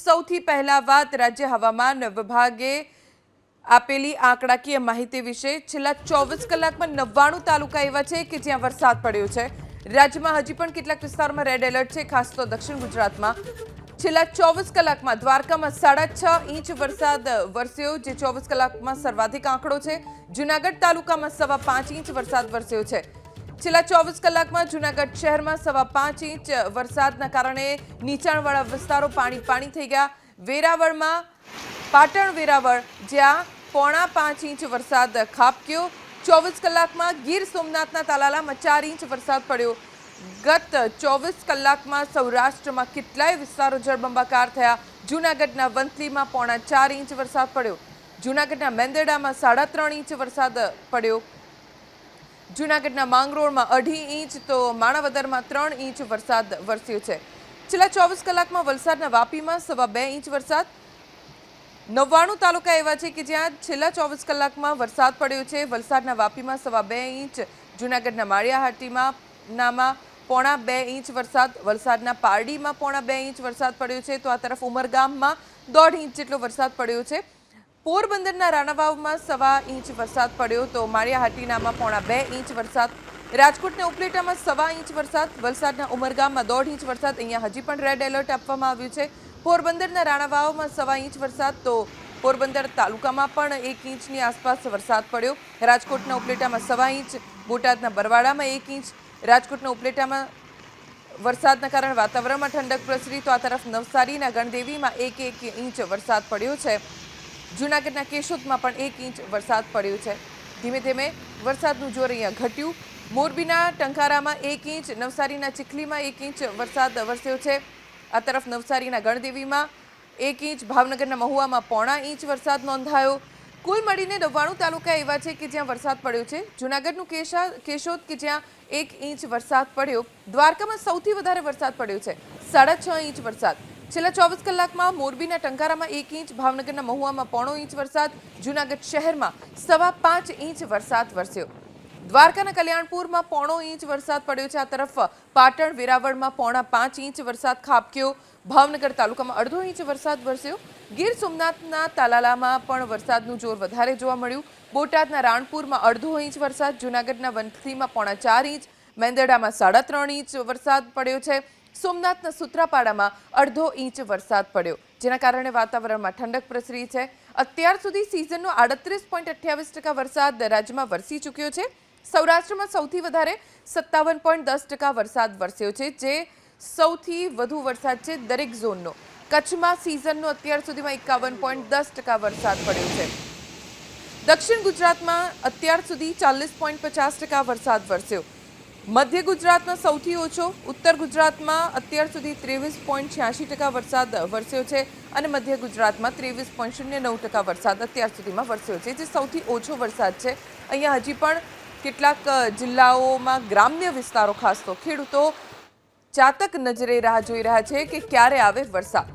સૌથી પહેલા વાત રાજ્ય હવામાન વિભાગે આપેલી આંકડાકીય માહિતી વિશે। છેલ્લા 24 કલાકમાં 99 તાલુકા એવા છે કે જ્યાં વરસાદ પડ્યો છે। રાજ્યમાં હજી પણ કેટલાક વિસ્તારોમાં રેડ એલર્ટ છે, ખાસ તો દક્ષિણ ગુજરાતમાં। છેલ્લા 24 કલાકમાં દ્વારકામાં 6.5 ઇંચ વરસાદ વરસ્યો, જે 24 કલાકમાં સર્વાધિક આંકડો છે। જૂનાગઢ તાલુકામાં 5.25 ઇંચ વરસાદ વરસ્યો છે। છેલ્લા 24 કલાકમાં જૂનાગઢ શહેરમાં 5.25 ઇંચ વરસાદના કારણે નીચાણવાળા વિસ્તારો પાણી થઈ ગયા। વેરાવળમાં પાટણ વેરાવળ જ્યાં 4.5 ઇંચ વરસાદ ખાબક્યો। 24 કલાકમાં ગીર સોમનાથના તાલાલામાં 4 ઇંચ વરસાદ પડ્યો। ગત 24 કલાકમાં સૌરાષ્ટ્રમાં કેટલાય વિસ્તારો જળબંબાકાર થયા। જૂનાગઢના વંથલીમાં 4.5 ઇંચ વરસાદ પડ્યો। જૂનાગઢના મેંદરડામાં 3.5 ઇંચ વરસાદ પડ્યો। જૂનાગઢના માંગરોળમાં 2.5 ઇંચ તો માણાવદરમાં 3 ઇંચ વરસાદ વરસ્યો છે। છેલ્લા 24 કલાકમાં વલસાડના વાપીમાં 2.25 ઇંચ વરસાદ। 99 તાલુકા એવા છે કે જ્યાં છેલ્લા 24 કલાકમાં વરસાદ પડ્યો છે। વલસાડના વાપીમાં 2.25 ઇંચ, જૂનાગઢના માળિયાહાટીમાં 2.5 ઇંચ વરસાદ, વલસાડના પારડીમાં 2.5 ઇંચ વરસાદ પડ્યો છે, તો આ તરફ ઉમરગામમાં 1.5 ઇંચ જેટલો વરસાદ પડ્યો છે। પોરબંદરના રાણાવાવમાં 1.25 ઇંચ વરસાદ પડ્યો, તો માળિયાહાટીનામાં 2.5 ઇંચ વરસાદ। રાજકોટના ઉપલેટામાં 1.25 ઇંચ વરસાદ, વલસાડના ઉમરગામમાં 1.5 ઇંચ વરસાદ। અહીંયા હજી પણ રેડ એલર્ટ આપવામાં આવ્યું છે। પોરબંદરના રાણાવાવમાં 1.25 ઇંચ વરસાદ, તો પોરબંદર તાલુકામાં પણ 1 ઇંચની આસપાસ વરસાદ પડ્યો। રાજકોટના ઉપલેટામાં 1.25 ઇંચ, બોટાદના બરવાડામાં 1 ઇંચ। રાજકોટના ઉપલેટામાં વરસાદના કારણે વાતાવરણમાં ઠંડક પ્રસરી, તો આ તરફ નવસારીના ગણદેવીમાં 1 ઇંચ વરસાદ પડ્યો છે। જૂનાગઢના કેશોદમાં પણ 1 ઇંચ વરસાદ પડ્યો છે। ધીમે ધીમે વરસાદનું જોર અહીંયા ઘટ્યું। મોરબીના ટંકારામાં 1 ઇંચ, નવસારીના ચીખલીમાં 1 ઇંચ વરસાદ વરસ્યો છે। આ તરફ નવસારીના ગણદેવીમાં 1 ઇંચ, ભાવનગરના મહુવામાં 0.5 ઇંચ વરસાદ નોંધાયો। કુલ મળીને 99 તાલુકા એવા છે કે જ્યાં વરસાદ પડ્યો છે। જૂનાગઢનું કેશોદ કે જ્યાં 1 ઇંચ વરસાદ પડ્યો। દ્વારકામાં સૌથી વધારે વરસાદ પડ્યો છે, 6.5 ઇંચ વરસાદ। છેલ્લા 24 કલાકમાં મોરબીના ટંકારામાં 1 ઇંચ, ભાવનગરના મહુવામાં 0.5 ઇંચ વરસાદ, જૂનાગઢ શહેરમાં 5.25 ઇંચ વરસાદ વરસ્યો। દ્વારકાના કલ્યાણપુરમાં 0.5 ઇંચ વરસાદ પડ્યો છે। આ તરફ પાટણ વેરાવળમાં 4.5 ઇંચ વરસાદ ખાબક્યો। ભાવનગર તાલુકામાં 1.5 ઇંચ વરસાદ વરસ્યો। ગીર સોમનાથના તાલાલામાં પણ વરસાદનું જોર વધારે જોવા મળ્યું। બોટાદના રાણપુરમાં 1.5 ઇંચ વરસાદ, જૂનાગઢના વંથલીમાં 4.5 ઇંચ, મેંદરડામાં 3.5 ઇંચ વરસાદ પડ્યો છે। સોમનાથના સુત્રાપાડામાં 1/2 ઇંચ વરસાદ પડ્યો, જેના કારણે વાતાવરણમાં ઠંડક પ્રસરી છે। અત્યાર સુધી સિઝનનો 38.28% વરસાદ રાજ્યમાં વરસી ચૂક્યો છે। સૌરાષ્ટ્રમાં સૌથી વધારે 57.10% વરસાદ વરસ્યો છે, જે સૌથી વધુ વરસાદ છે દરેક ઝોનનો। કચ્છમાં સિઝનનો અત્યાર સુધીમાં 51.10% વરસાદ પડ્યો છે। દક્ષિણ ગુજરાતમાં અત્યાર સુધી 40.50% વરસાદ વરસ્યો। મધ્ય ગુજરાતમાં સૌથી ઓછો, ઉત્તર ગુજરાતમાં અત્યાર સુધી 23.86% વરસાદ વરસ્યો છે અને મધ્ય ગુજરાતમાં 23.09% વરસાદ અત્યાર સુધીમાં વરસ્યો છે, જે સૌથી ઓછો વરસાદ છે। અહીંયા હજી પણ કેટલાક જિલ્લાઓમાં ગ્રામ્ય વિસ્તારો, ખાસ તો ખેડૂતો ચાતક નજરે રાહ જોઈ રહ્યા છે કે ક્યારે આવે વરસાદ।